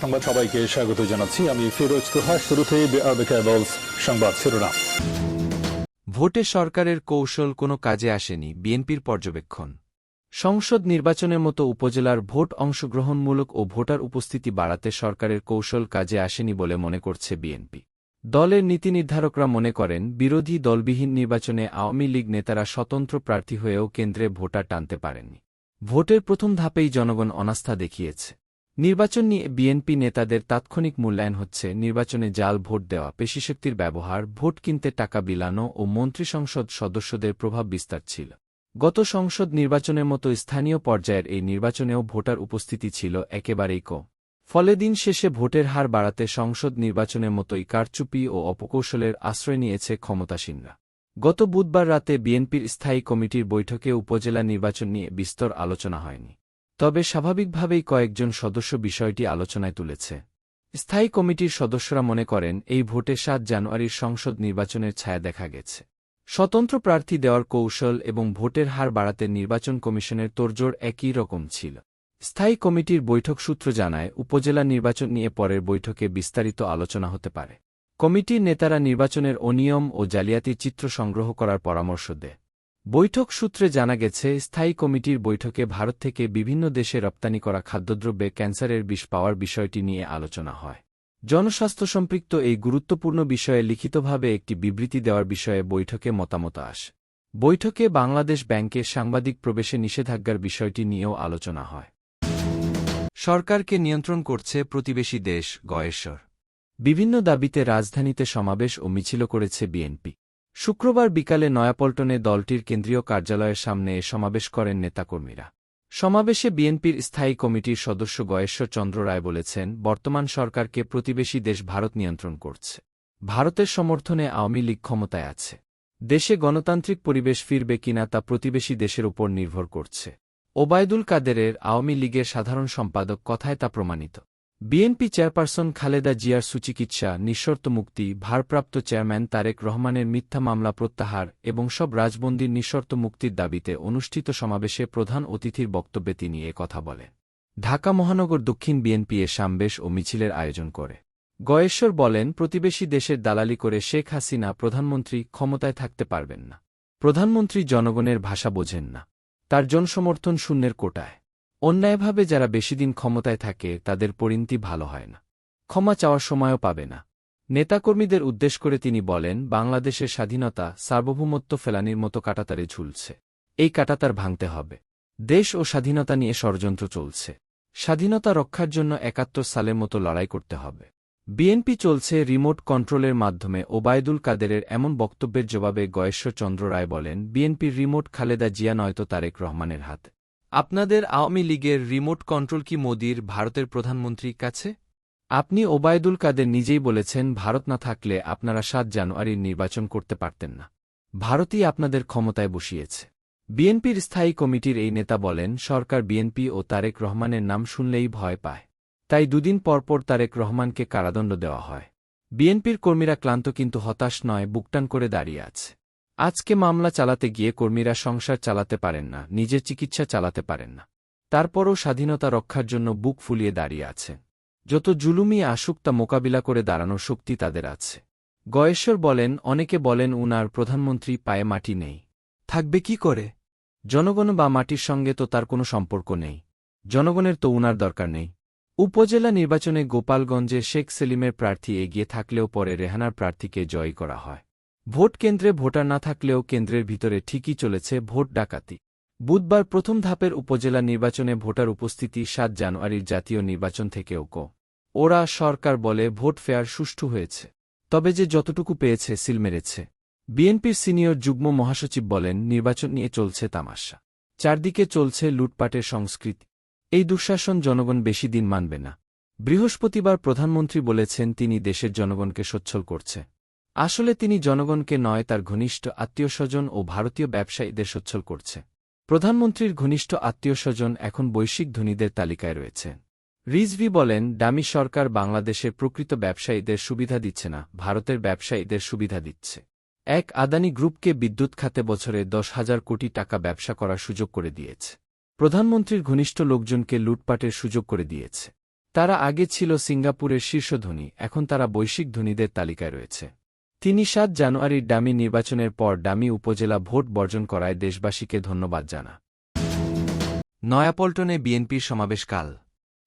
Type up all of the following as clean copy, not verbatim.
সংবাদ সবাইকে স্বাগত জানাচ্ছি। আমি ফিরোজ তোহা। শুরুতেই সংবাদ শিরোনাম। ভোটে সরকারের কৌশল কোনো কাজে আসেনি, বিএনপির পর্যবেক্ষণ। সংসদ নির্বাচনের মতো উপজেলার ভোট অংশগ্রহণমূলক ও ভোটার উপস্থিতি বাড়াতে সরকারের কৌশল কাজে আসেনি বলে মনে করছে বিএনপি। দলের নীতিনির্ধারকরা মনে করেন, বিরোধী দলবিহীন নির্বাচনে আওয়ামী লীগ নেতারা স্বতন্ত্র প্রার্থী হয়েও কেন্দ্রে ভোটার টানতে পারেননি। ভোটের প্রথম ধাপেই জনগণ অনাস্থা দেখিয়েছে। নির্বাচন নিয়ে বিএনপি নেতাদের তাৎক্ষণিক মূল্যায়ন হচ্ছে নির্বাচনে জাল ভোট দেওয়া, পেশিশক্তির ব্যবহার, ভোট কিনতে টাকা বিলানো ও মন্ত্রিসংসদ সদস্যদের প্রভাব বিস্তার ছিল। গত সংসদ নির্বাচনের মতো স্থানীয় পর্যায়ের এই নির্বাচনেও ভোটার উপস্থিতি ছিল একেবারেই কম। ফলে দিন শেষে ভোটের হার বাড়াতে সংসদ নির্বাচনের মতোই কারচুপি ও অপকৌশলের আশ্রয় নিয়েছে ক্ষমতাসীনরা। গত বুধবার রাতে বিএনপির স্থায়ী কমিটির বৈঠকে উপজেলা নির্বাচন নিয়ে বিস্তর আলোচনা হয়নি। তবে স্বাভাবিকভাবেই কয়েকজন সদস্য বিষয়টি আলোচনায় তুলেছে। স্থায়ী কমিটির সদস্যরা মনে করেন, এই ভোটে ৭ জানুয়ারির সংসদ নির্বাচনের ছায়া দেখা গেছে। স্বতন্ত্র প্রার্থী দেওয়ার কৌশল এবং ভোটের হার বাড়াতে নির্বাচন কমিশনের তোড়জোড় একই রকম ছিল। স্থায়ী কমিটির বৈঠক সূত্র জানায়, উপজেলা নির্বাচন নিয়ে পরের বৈঠকে বিস্তারিত আলোচনা হতে পারে। কমিটির নেতারা নির্বাচনের অনিয়ম ও জালিয়াতির চিত্র সংগ্রহ করার পরামর্শ দেয়। বৈঠক সূত্রে জানা গেছে, স্থায়ী কমিটির বৈঠকে ভারত থেকে বিভিন্ন দেশে রপ্তানি করা খাদ্যদ্রব্যে ক্যান্সারের বিষ পাওয়ার বিষয়টি নিয়ে আলোচনা হয়। জনস্বাস্থ্য সম্পৃক্ত এই গুরুত্বপূর্ণ বিষয়ে লিখিতভাবে একটি বিবৃতি দেওয়ার বিষয়ে বৈঠকে মতামত আসে। বৈঠকে বাংলাদেশ ব্যাংকে সাংবাদিক প্রবেশে নিষেধাজ্ঞার বিষয়টি নিয়েও আলোচনা হয়। সরকারকে নিয়ন্ত্রণ করছে প্রতিবেশী দেশ, গয়েশ্বর। বিভিন্ন দাবিতে রাজধানীতে সমাবেশ ও মিছিল করেছে বিএনপি। শুক্রবার বিকালে নয়াপল্টনে দলটির কেন্দ্রীয় কার্যালয়ের সামনে এ সমাবেশ করেন নেতাকর্মীরা। সমাবেশে বিএনপির স্থায়ী কমিটির সদস্য গয়েশ্বর চন্দ্র রায় বলেছেন, বর্তমান সরকারকে প্রতিবেশী দেশ ভারত নিয়ন্ত্রণ করছে। ভারতের সমর্থনে আওয়ামী লীগ ক্ষমতায় আছে। দেশে গণতান্ত্রিক পরিবেশ ফিরবে কিনা তা প্রতিবেশী দেশের উপর নির্ভর করছে। ওবায়দুল কাদেরের, আওয়ামী লীগের সাধারণ সম্পাদক, কথায় তা প্রমাণিত। বিএনপি চেয়ারপারসন খালেদা জিয়ার সুচিকিৎসা, নিঃশর্ত মুক্তি, ভারপ্রাপ্ত চেয়ারম্যান তারেক রহমানের মিথ্যা মামলা প্রত্যাহার এবং সব রাজবন্দীর নিঃশর্ত মুক্তির দাবিতে অনুষ্ঠিত সমাবেশে প্রধান অতিথির বক্তব্যে তিনি এ কথা বলেন। ঢাকা মহানগর দক্ষিণ বিএনপি এ সমাবেশ ও মিছিলের আয়োজন করে। গয়েশ্বর বলেন, প্রতিবেশী দেশের দালালি করে শেখ হাসিনা প্রধানমন্ত্রী ক্ষমতায় থাকতে পারবেন না। প্রধানমন্ত্রী জনগণের ভাষা বোঝেন না। তার জনসমর্থন শূন্যের কোটায়। অন্যায়ভাবে যারা বেশিদিন ক্ষমতায় থাকে তাদের পরিণতি ভালো হয় না। ক্ষমা চাওয়ার সময়ও পাবে না। নেতাকর্মীদের উদ্দেশ্য করে তিনি বলেন, বাংলাদেশের স্বাধীনতা, সার্বভৌমত্ব ফেলানির মতো কাঁটাতারে ঝুলছে। এই কাঁটাতার ভাঙতে হবে। দেশ ও স্বাধীনতা নিয়ে ষড়যন্ত্র চলছে। স্বাধীনতা রক্ষার জন্য ৭১ সালের মতো লড়াই করতে হবে। বিএনপি চলছে রিমোট কন্ট্রোলের মাধ্যমে। ওবায়দুল কাদেরের এমন বক্তব্যের জবাবে গয়েশ্বর চন্দ্র রায় বলেন, বিএনপির রিমোট খালেদা জিয়া নয়তো তারেক রহমানের হাতে। আপনাদের আওয়ামী লীগের রিমোট কন্ট্রোল কি মোদির, ভারতের প্রধানমন্ত্রীর কাছে? আপনি ওবায়দুল কাদের নিজেই বলেছেন, ভারত না থাকলে আপনারা ৭ জানুয়ারির নির্বাচন করতে পারতেন না। ভারতই আপনাদের ক্ষমতায় বসিয়েছে। বিএনপির স্থায়ী কমিটির এই নেতা বলেন, সরকার বিএনপি ও তারেক রহমানের নাম শুনলেই ভয় পায়। তাই দুদিন পরপর তারেক রহমানকে কারাদণ্ড দেওয়া হয়। বিএনপির কর্মীরা ক্লান্ত কিন্তু হতাশ নয়, বুকটান করে দাঁড়িয়ে আছে। আজকে মামলা চালাতে গিয়ে কর্মীরা সংসার চালাতে পারেন না, নিজের চিকিৎসা চালাতে পারেন না। তারপরও স্বাধীনতা রক্ষার জন্য বুক ফুলিয়ে দাঁড়িয়ে আছে। যত জুলুমই আসুক তা মোকাবিলা করে দাঁড়ানোর শক্তি তাদের আছে। গয়েশ্বর বলেন, অনেকে বলেন উনার প্রধানমন্ত্রী পায়ে মাটি নেই। থাকবে কি করে? জনগণ বা মাটির সঙ্গে তো তার কোনো সম্পর্ক নেই। জনগণের তো উনার দরকার নেই। উপজেলা নির্বাচনে গোপালগঞ্জে শেখ সেলিমের প্রার্থী এগিয়ে থাকলেও পরে রেহানার প্রার্থীকে জয়ী করা হয়। ভোট কেন্দ্রে ভোটার না থাকলেও কেন্দ্রের ভিতরে ঠিকই চলেছে ভোট ডাকাতি। বুধবার প্রথম ধাপের উপজেলা নির্বাচনে ভোটার উপস্থিতি ৭ জানুয়ারির জাতীয় নির্বাচন থেকেও কম। ওরা সরকার বলে ভোট ফেয়ার সুষ্ঠু হয়েছে। তবে যে যতটুকু পেয়েছে সিল মেরেছে। বিএনপির সিনিয়র যুগ্ম মহাসচিব বলেন, নির্বাচন নিয়ে চলছে তামাশা। চারদিকে চলছে লুটপাটের সংস্কৃতি। এই দুঃশাসন জনগণ বেশি দিন মানবে না। বৃহস্পতিবার প্রধানমন্ত্রী বলেছেন, তিনি দেশের জনগণকে সচ্ছল করছে। আসলে তিনি জনগণকে নয়, তার ঘনিষ্ঠ আত্মীয়স্বজন ও ভারতীয় ব্যবসায়ীদের সচ্ছল করছে। প্রধানমন্ত্রীর ঘনিষ্ঠ আত্মীয়স্বজন এখন বৈশ্বিক ধনীদের তালিকায় রয়েছেন। রিজভি বলেন, ডামি সরকার বাংলাদেশের প্রকৃত ব্যবসায়ীদের সুবিধা দিচ্ছে না, ভারতের ব্যবসায়ীদের সুবিধা দিচ্ছে। এক আদানি গ্রুপকে বিদ্যুৎ খাতে বছরে ১০,০০০ কোটি টাকা ব্যবসা করার সুযোগ করে দিয়েছে। প্রধানমন্ত্রীর ঘনিষ্ঠ লোকজনকে লুটপাটের সুযোগ করে দিয়েছে। তারা আগে ছিল সিঙ্গাপুরের শীর্ষ ধনী, এখন তারা বৈশ্বিক ধনীদের তালিকায় রয়েছে। তিনি ৭ জানুয়ারির ডামি নির্বাচনের পর ডামি উপজেলা ভোট বর্জন করায় দেশবাসীকে ধন্যবাদ জানা। নয়াপল্টনে বিএনপির সমাবেশ কাল।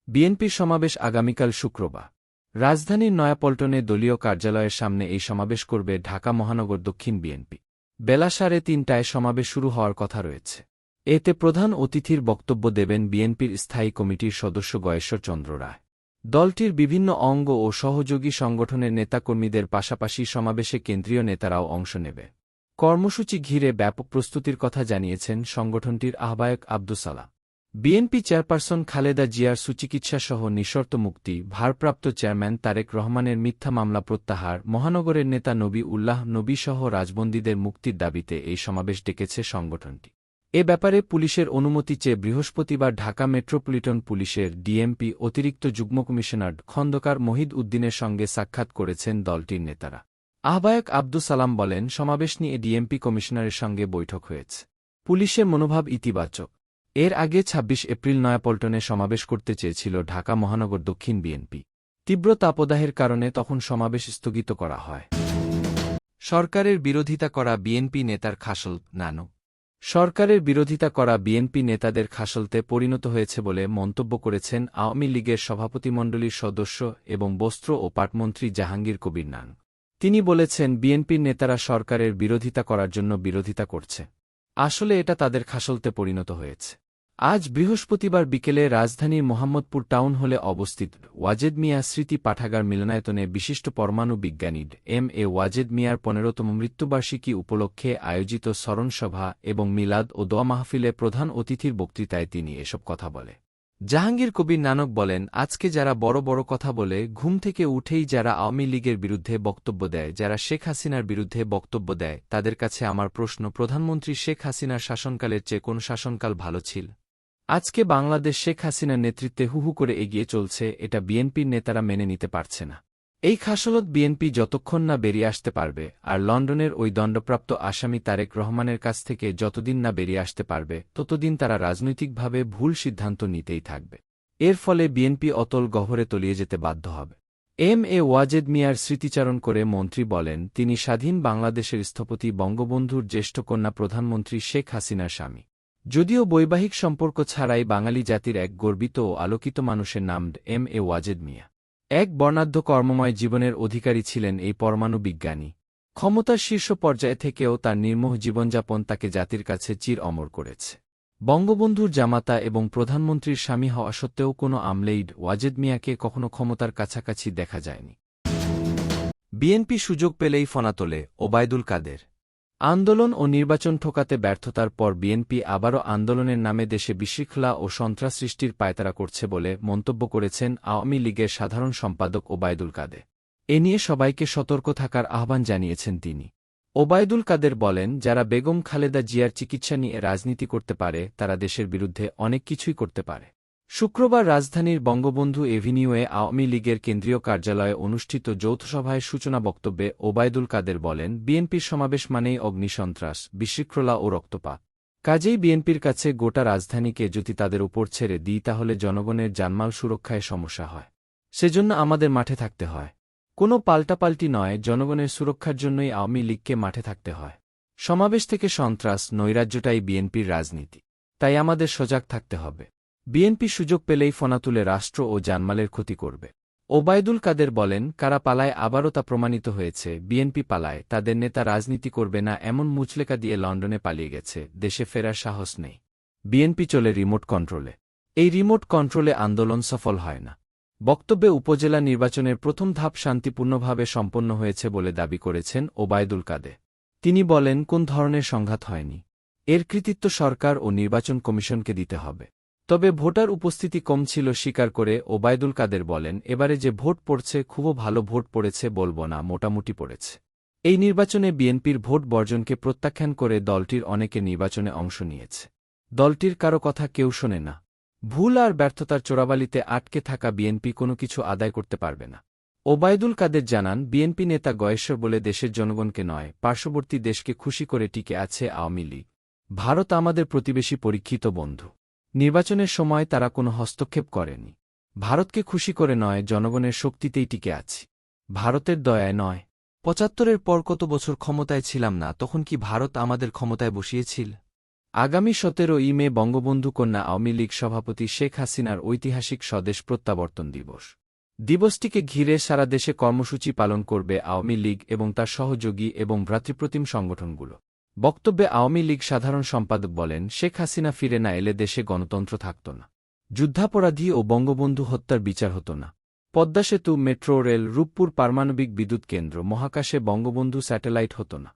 বিএনপির সমাবেশ আগামীকাল শুক্রবার। রাজধানীর নয়াপল্টনে দলীয় কার্যালয়ের সামনে এই সমাবেশ করবে ঢাকা মহানগর দক্ষিণ বিএনপি। বেলা ৩:৩০টায় সমাবেশ শুরু হওয়ার কথা রয়েছে। এতে প্রধান অতিথির বক্তব্য দেবেন বিএনপির স্থায়ী কমিটির সদস্য গয়েশ্বর চন্দ্র রায়। দলটির বিভিন্ন অঙ্গ ও সহযোগী সংগঠনের নেতাকর্মীদের পাশাপাশি সমাবেশে কেন্দ্রীয় নেতারাও অংশ নেবে। কর্মসূচি ঘিরে ব্যাপক প্রস্তুতির কথা জানিয়েছেন সংগঠনটির আহ্বায়ক আব্দুস সালাম। বিএনপি চেয়ারপারসন খালেদা জিয়ার সুচিকিৎসাসহ নিঃশর্ত মুক্তি, ভারপ্রাপ্ত চেয়ারম্যান তারেক রহমানের মিথ্যা মামলা প্রত্যাহার, মহানগরের নেতা নবী উল্লাহ নবীসহ রাজবন্দীদের মুক্তির দাবিতে এই সমাবেশ ডেকেছে সংগঠনটি। এ ব্যাপারে পুলিশের অনুমতি চেয়ে বৃহস্পতিবার ঢাকা মেট্রোপলিটন পুলিশের ডিএমপি অতিরিক্ত যুগ্ম কমিশনার খন্দকার মহিদ উদ্দিনের সঙ্গে সাক্ষাৎ করেছেন দলটির নেতারা। আহ্বায়ক আব্দুস সালাম বলেন, সমাবেশ নিয়ে ডিএমপি কমিশনারের সঙ্গে বৈঠক হয়েছে। পুলিশের মনোভাব ইতিবাচক। এর আগে ২৬ এপ্রিল নয়াপল্টনে সমাবেশ করতে চেয়েছিল ঢাকা মহানগর দক্ষিণ বিএনপি। তীব্র তাপদাহের কারণে তখন সমাবেশ স্থগিত করা হয়। সরকারের বিরোধিতা করা বিএনপি নেতার খাসল নানো। সরকারের বিরোধিতা করা বিএনপি নেতাদের খাসলতে পরিণত হয়েছে বলে মন্তব্য করেছেন আওয়ামী লীগের সভাপতিমণ্ডলীর সদস্য এবং বস্ত্র ও পাটমন্ত্রী জাহাঙ্গীর কবির নান। তিনি বলেছেন, বিএনপির নেতারা সরকারের বিরোধিতা করার জন্য বিরোধিতা করছে। আসলে এটা তাদের খাসলতে পরিণত হয়েছে। আজ বৃহস্পতিবার বিকেলে রাজধানীর মোহাম্মদপুর টাউন হলে অবস্থিত ওয়াজেদ মিয়া স্মৃতি পাঠাগার মিলনায়তনে বিশিষ্ট পরমাণু বিজ্ঞানী এম.এ. ওয়াজেদ মিয়ার ১৫তম মৃত্যুবার্ষিকী উপলক্ষে আয়োজিত স্মরণসভা এবং মিলাদ ও দোয়া মাহফিলে প্রধান অতিথির বক্তৃতায় তিনি এসব কথা বলে। জাহাঙ্গীর কবির নানক বলেন, আজকে যারা বড় বড় কথা বলে, ঘুম থেকে উঠেই যারা আওয়ামী লীগের বিরুদ্ধে বক্তব্য দেয়, যারা শেখ হাসিনার বিরুদ্ধে বক্তব্য দেয়, তাদের কাছে আমার প্রশ্ন, প্রধানমন্ত্রী শেখ হাসিনার শাসনকালের চেয়ে কোন শাসনকাল ভালো ছিল? আজকে বাংলাদেশ শেখ হাসিনার নেতৃত্বে হুহু করে এগিয়ে চলছে, এটা বিএনপির নেতারা মেনে নিতে পারছে না। এই খাসলত বিএনপি যতক্ষণ না বেরিয়ে আসতে পারবে, আর লন্ডনের ওই দণ্ডপ্রাপ্ত আসামি তারেক রহমানের কাছ থেকে যতদিন না বেরিয়ে আসতে পারবে, ততদিন তারা রাজনৈতিকভাবে ভুল সিদ্ধান্ত নিতেই থাকবে। এর ফলে বিএনপি অতল গহ্বরে তলিয়ে যেতে বাধ্য হবে। এম.এ. ওয়াজেদ মিয়ার স্মৃতিচারণ করে মন্ত্রী বলেন, তিনি স্বাধীন বাংলাদেশের স্থপতি বঙ্গবন্ধুর জ্যেষ্ঠ কন্যা প্রধানমন্ত্রী শেখ হাসিনার স্বামী। যদিও বৈবাহিক সম্পর্ক ছাড়াই বাঙালি জাতির এক গর্বিত ও আলোকিত মানুষের নাম এম.এ. ওয়াজেদ মিয়া। এক বর্ণাঢ্য কর্মময় জীবনের অধিকারী ছিলেন এই পরমাণু বিজ্ঞানী। ক্ষমতার শীর্ষ পর্যায়ে থেকেও তার নির্মোহ জীবনযাপন তাকে জাতির কাছে চির অমর করেছে। বঙ্গবন্ধুর জামাতা এবং প্রধানমন্ত্রীর স্বামী হওয়া সত্ত্বেও কোনো আমলেই ওয়াজেদ মিয়াকে কখনো ক্ষমতার কাছাকাছি দেখা যায়নি। বিএনপি সুযোগ পেলেই ফনা তোলে, ওবায়দুল কাদের। আন্দোলন ও নির্বাচন ঠোকাতে ব্যর্থতার পর বিএনপি আবারও আন্দোলনের নামে দেশে বিশৃঙ্খলা ও সন্ত্রাস সৃষ্টির পায়তারা করছে বলে মন্তব্য করেছেন আওয়ামী লীগের সাধারণ সম্পাদক ওবায়দুল কাদের। এ নিয়ে সবাইকে সতর্ক থাকার আহ্বান জানিয়েছেন তিনি। ওবায়দুল কাদের বলেন, যারা বেগম খালেদা জিয়ার চিকিৎসা নিয়ে রাজনীতি করতে পারে, তারা দেশের বিরুদ্ধে অনেক কিছুই করতে পারে। শুক্রবার রাজধানীর বঙ্গবন্ধু এভিনিউয়ে আওয়ামী লীগের কেন্দ্রীয় কার্যালয়ে অনুষ্ঠিত যৌথসভায় সূচনা বক্তব্যে ওবায়দুল কাদের বলেন, বিএনপির সমাবেশ মানেই অগ্নিসন্ত্রাস, বিশৃঙ্খলা ও রক্তপাত। কাজেই বিএনপির কাছে গোটা রাজধানীকে যদি তাদের উপর ছেড়ে দিই, তাহলে জনগণের জানমাল সুরক্ষায় সমস্যা হয়। সেজন্য আমাদের মাঠে থাকতে হয়। কোনো পাল্টাপাল্টি নয়, জনগণের সুরক্ষার জন্যই আওয়ামী লীগকে মাঠে থাকতে হয়। সমাবেশ থেকে সন্ত্রাস, নৈরাজ্যটাই বিএনপির রাজনীতি। তাই আমাদের সজাগ থাকতে হবে। বিএনপি সুযোগ পেলেই ফনা তুলে রাষ্ট্র ও জানমালের ক্ষতি করবে। ওবায়দুল কাদের বলেন, কারা পালায় আবারও তা প্রমাণিত হয়েছে। বিএনপি পালায়, তাদের নেতা রাজনীতি করবে না এমন মুচলেকা দিয়ে লন্ডনে পালিয়ে গেছে, দেশে ফেরার সাহস নেই। বিএনপি চলে রিমোট কন্ট্রোলে। এই রিমোট কন্ট্রোলে আন্দোলন সফল হয় না। বক্তব্যে উপজেলা নির্বাচনের প্রথম ধাপ শান্তিপূর্ণভাবে সম্পন্ন হয়েছে বলে দাবি করেছেন ওবায়দুল কাদের। তিনি বলেন, কোন ধরনের সংঘাত হয়নি, এর কৃতিত্ব সরকার ও নির্বাচন কমিশনকে দিতে হবে। তবে ভোটার উপস্থিতি কম ছিল স্বীকার করে ওবায়দুল কাদের বলেন, এবারে যে ভোট পড়ছে খুবও ভালো ভোট পড়েছে বলব না, মোটামুটি পড়েছে। এই নির্বাচনে বিএনপির ভোট বর্জনকে প্রত্যাখ্যান করে দলটির অনেকে নির্বাচনে অংশ নিয়েছে। দলটির কারো কথা কেউ শোনে না। ভুল আর ব্যর্থতার চোরাবালিতে আটকে থাকা বিএনপি কোনো কিছু আদায় করতে পারবে না। ওবায়দুল কাদের জানান, বিএনপি নেতা গয়েশ্বর বলে দেশের জনগণকে নয়, পার্শ্ববর্তী দেশকে খুশি করে টিকে আছে আওয়ামী লীগ। ভারত আমাদের প্রতিবেশী পরীক্ষিত বন্ধু। নির্বাচনের সময় তারা কোনো হস্তক্ষেপ করেনি। ভারতকে খুশি করে নয়, জনগণের শক্তিতেই টিকে আছি, ভারতের দয়ায় নয়। ৭৫-এর পর কত বছর ক্ষমতায় ছিলাম না, তখন কি ভারত আমাদের ক্ষমতায় বসিয়েছিল? আগামী ১৭ই মে বঙ্গবন্ধু কন্যা আওয়ামী লীগ সভাপতি শেখ হাসিনার ঐতিহাসিক স্বদেশ প্রত্যাবর্তন দিবস। দিবসটিকে ঘিরে সারা দেশে কর্মসূচি পালন করবে আওয়ামী লীগ এবং তার সহযোগী এবং ভ্রাতৃপ্রতিম সংগঠনগুলো। বক্তব্যে আওয়ামী লীগ সাধারণ সম্পাদক বলেন, শেখ হাসিনা ফিরে না এলে দেশে গণতন্ত্র থাকত না, যুদ্ধাপরাধী ও বঙ্গবন্ধু হত্যার বিচার হতো না, পদ্মা সেতু, মেট্রো রেল, রূপপুর পারমাণবিক বিদ্যুৎ কেন্দ্র, মহাকাশে বঙ্গবন্ধু স্যাটেলাইট হতো না।